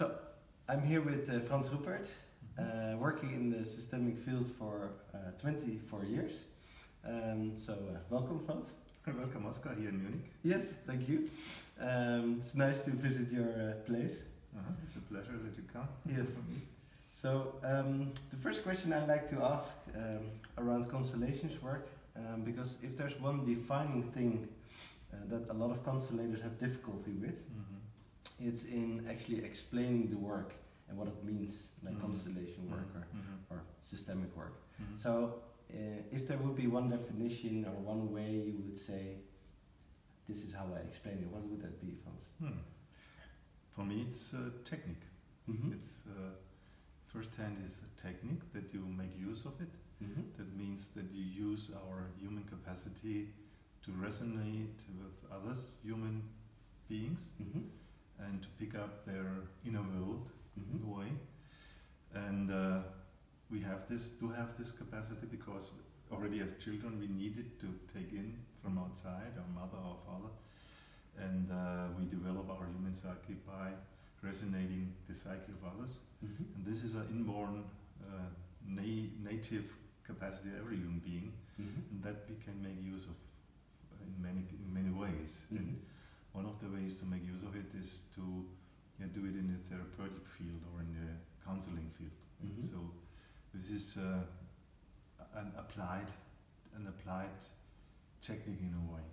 So I'm here with Frans Ruppert, working in the systemic field for 24 years. Welcome, Frans. Welcome, Oscar, here in Munich. Yes, thank you. It's nice to visit your place. It's a pleasure that you come. Yes. So the first question I'd like to ask around constellations work, because if there's one defining thing that a lot of constellators have difficulty with, it's in actually explaining the work and what it means, like constellation work or systemic work. So if there would be one definition or one way you would say, this is how I explain it, what would that be, Frans? For me, it's a technique. It's first hand is a technique that you make use of it. That means that you use our human capacity to resonate with other human beings and to pick up their inner world in a way. And we have this capacity because already as children we needed to take in from outside, our mother or father, and we develop our human psyche by resonating the psyche of others. And this is an inborn native capacity of every human being, and that we can make use of in many ways. And one of the ways to make use of it is to do it in the therapeutic field or in the counseling field. So this is an applied technique in a way.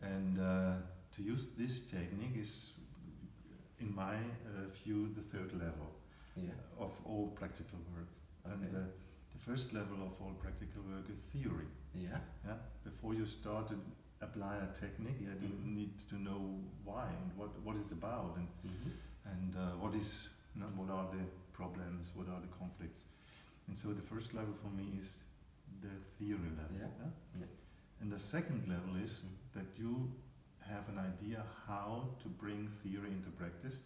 And to use this technique is, in my view, the third level of all practical work. And the first level of all practical work is theory. Before you start to apply a technique, you need to know why and what it's about and what are the problems, what are the conflicts. And so the first level for me is the theory level. And the second level is that you have an idea how to bring theory into practice,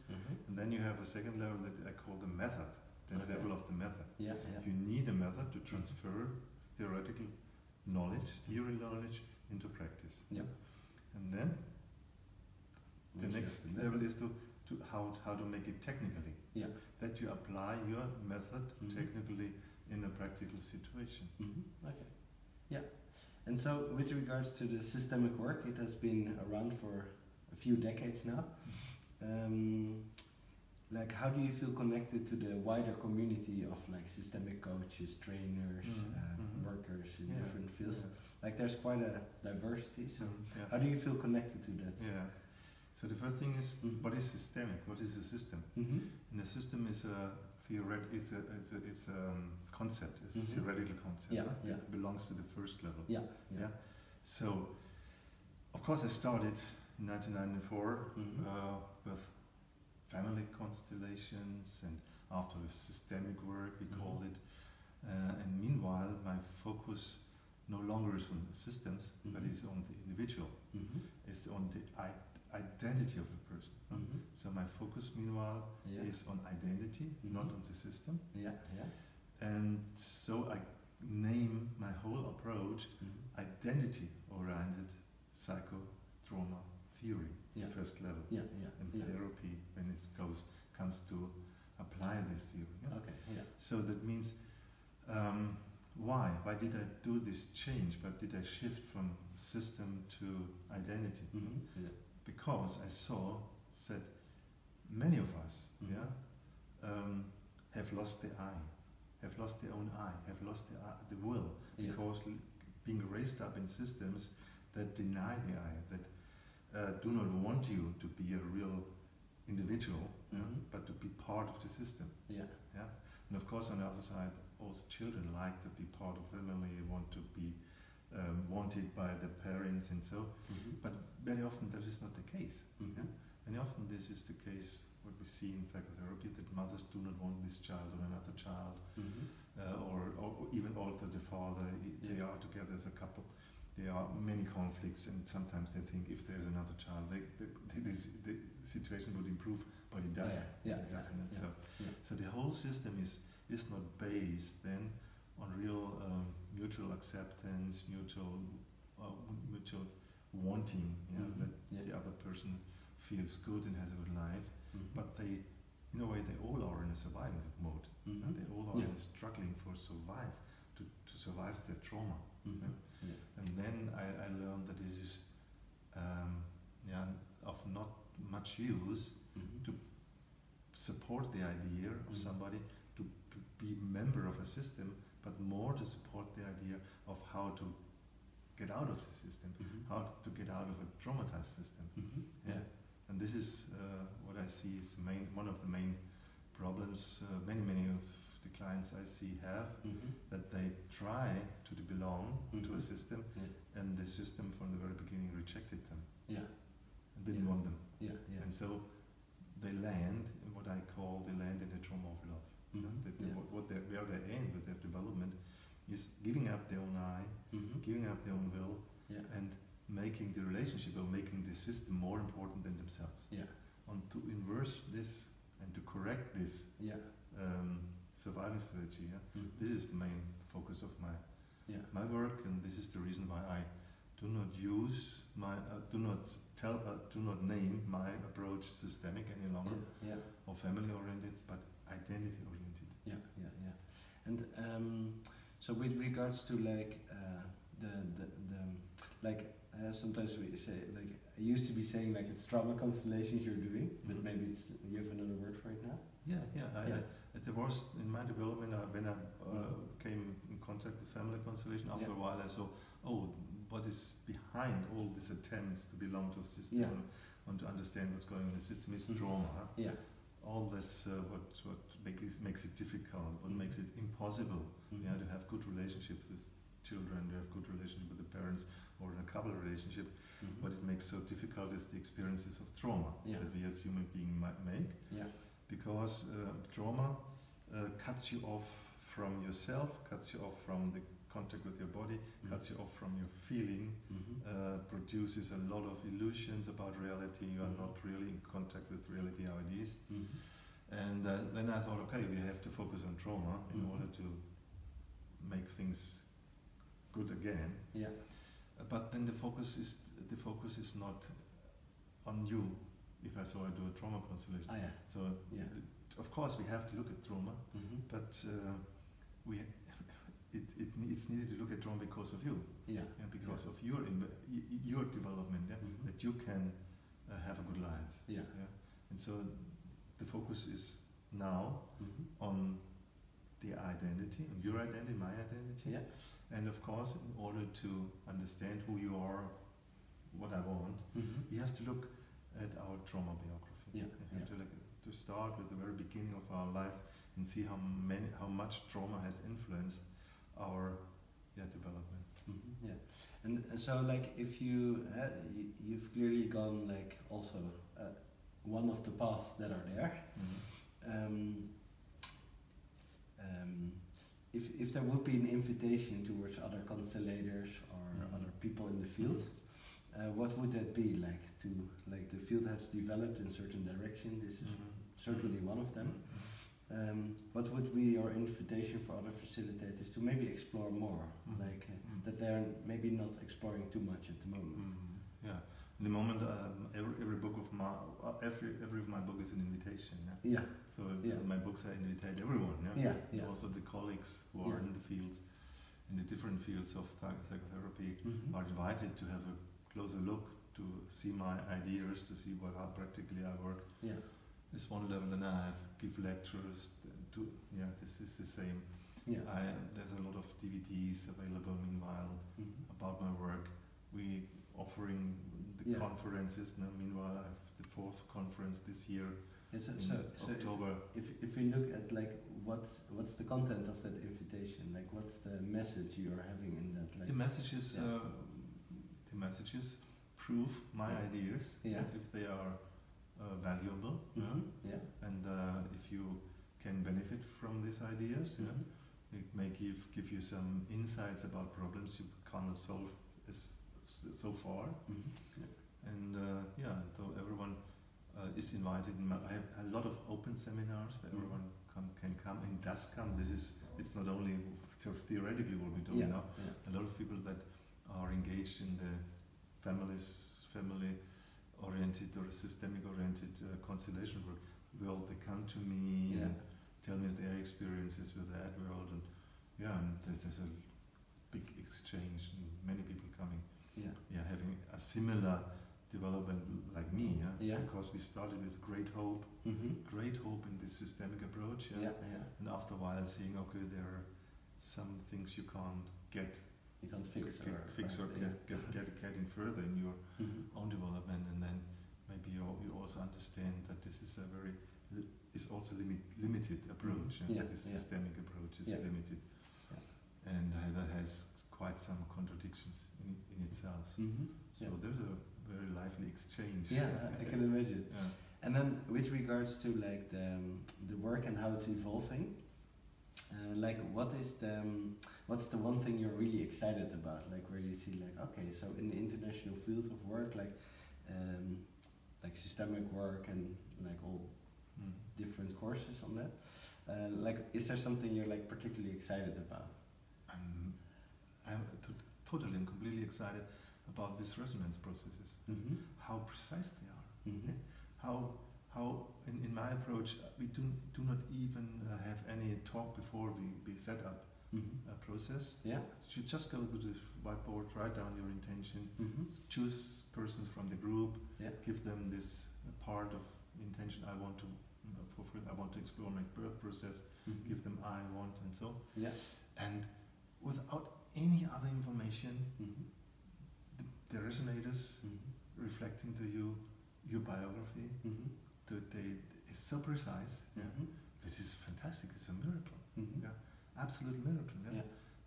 and then you have a second level that I call the method, the level of the method. You need a method to transfer theoretical knowledge, theory knowledge, into practice. And then the next level is to how to make it technically. That you apply your method technically in a practical situation. And so with regards to the systemic work, it has been around for a few decades now. Like, how do you feel connected to the wider community of like systemic coaches, trainers, workers in different fields? Like, there's quite a diversity. So how do you feel connected to that? So the first thing is, what is systemic? What is a system? And a system is a it's a concept. It's a theoretical concept. It belongs to the first level. So, of course, I started in 1994 with family constellations, and after with systemic work, we called it. And meanwhile, my focus no longer is on the systems, but is on the individual. It's on the identity of a person. So my focus, meanwhile, is on identity, not on the system. And so I name my whole approach identity-oriented psychotrauma theory, first level, and therapy when it comes to apply this theory. So that means why did I do this change? Why did I shift from system to identity? Because I saw that many of us have lost the I, have lost their own I, have lost the will, because being raised up in systems that deny the I, that do not want you to be a real individual, but to be part of the system. And of course, on the other side, also children like to be part of family, want to be wanted by the parents and so, but very often that is not the case. Very often this is the case, what we see in psychotherapy, that mothers do not want this child or another child, or even also the father, they are together as a couple. There are many conflicts, and sometimes they think if there's another child, the situation would improve, but it doesn't. It doesn't. So the whole system is not based then on real mutual acceptance, mutual wanting, that the other person feels good and has a good life, but they a way, they all are in a survival mode. And they all are struggling for to survive their trauma. And then I learned that this is of not much use to support the idea of somebody to be a member of a system, but more to support the idea of how to get out of the system, how to get out of a traumatized system. And this is what I see is one of the main problems many of the clients I see have, that they try to belong to a system, and the system from the very beginning rejected them. And didn't want them. And so they land in what I call the trauma of love. Where they aim with their development is giving up their own I, giving up their own will, and making the relationship or making the system more important than themselves. And to inverse this and to correct this surviving strategy, this is the main focus of my work, and this is the reason why I do not use do not name my approach systemic any longer, or family oriented, but identity oriented. And so with regards to like sometimes we say, like, I used to be saying like it's trauma constellations you're doing, but maybe you have another word for it now. There was in my development when I came in contact with family constellation. After a while, I saw, what is behind all these attempts to belong to a system and to understand what's going on in the system is trauma. All this, what makes it difficult, what makes it impossible, to have good relationships with children, to have good relationship with the parents, or in a couple relationship. What it makes so difficult is the experiences of trauma that we as human beings might make, because trauma cuts you off from yourself, cuts you off from the contact with your body, cuts you off from your feeling, produces a lot of illusions about reality. You are not really in contact with reality how it is. And then I thought, okay, we have to focus on trauma in order to make things good again. But then the focus is not on you. If I do a trauma constellation, of course we have to look at trauma, but it's needed to look at trauma because of you, because of your development, that you can have a good life. And so the focus is now on the identity, on your identity, my identity, and of course, in order to understand who you are, what I want, we have to look at our trauma biography. We have to start with the very beginning of our life and see how much trauma has influenced our development. And so like if you've clearly gone like also one of the paths that are there. If there would be an invitation towards other constellators or other people in the field, what would that be like? The field has developed in a certain direction. This is certainly one of them. What would be your invitation for other facilitators to maybe explore more, that they're maybe not exploring too much at the moment? In the moment, every of my book is an invitation. So my books I invite everyone. Also the colleagues who are in the fields, in the different fields of psychotherapy, are invited to have a closer look, to see my ideas, to see how practically I work. This one level, then I give lectures. This is the same. There's a lot of DVDs available meanwhile about my work. We offering the conferences. Now, meanwhile, I have the 4th conference this year in October. If we look at like what's the content of that invitation? Like what's the message you are having in that? Like the messages prove my ideas if they are valuable, and if you can benefit from these ideas, it may give you some insights about problems you cannot solve so far, and so everyone is invited. I have a lot of open seminars where everyone can come and does come. It's not only theoretically what we do now. A lot of people that are engaged in the family-oriented or systemic-oriented constellation work, they come come to me and tell me their experiences with that world, and there's a big exchange, and many people coming, having a similar development like me, because we started with great hope in this systemic approach, and after a while seeing, okay, there are some things you can't fix or get in further in your own development, and then maybe you also understand that this is a very also limited approach, this systemic approach is limited, and that has quite some contradictions in itself. So there's a very lively exchange. I can imagine. And then with regards to like the work and how it's evolving, like what's the one thing you're really excited about, like where you see like, okay, so in the international field of work, like systemic work and like all different courses on that, like is there something you're like particularly excited about? I'm totally and completely excited about these resonance processes, how precise they are, how in my approach we do not even have any talk before we set up a process. You just go to the whiteboard, write down your intention, choose persons from the group, give them this part of intention I want to fulfill. I want to explore my birth process. Give them I want and so. And without any other information, the resonators reflecting to you your biography, is so precise. This is fantastic. It's a miracle. Absolute miracle.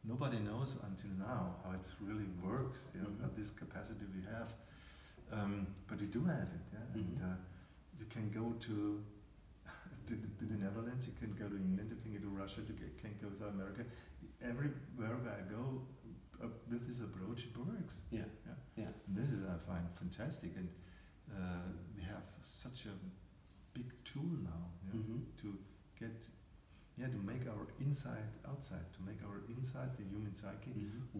Nobody knows until now how it really works. This capacity we have, but we do have it. And you can go to the Netherlands. You can go to England. You can go to Russia. You can go to America. Everywhere where I go with this approach, it works. And this is, I find, fantastic, and we have such a big tool now to get, to make our inside outside, to make our inside, the human psyche,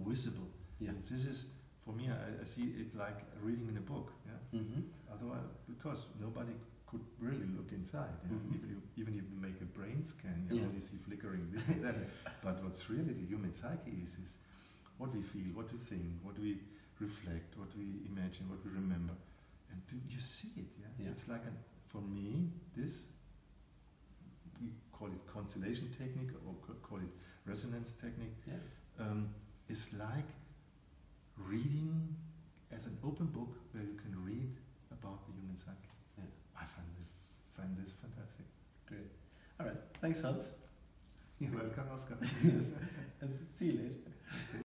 visible. And this is, for me, I see it like reading in a book. Otherwise, because nobody could really look inside. Even if you make a brain scan, you only see flickering this and that. But what's really the human psyche is what we feel, what we think, what we reflect, what we imagine, what we remember, and you see it. It's like for me, this, we call it constellation technique or call it resonance technique, is like reading as an open book where you can read about the human psyche. I find this fantastic. Great. All right. Thanks, Hans. You're welcome, Oscar. Yes.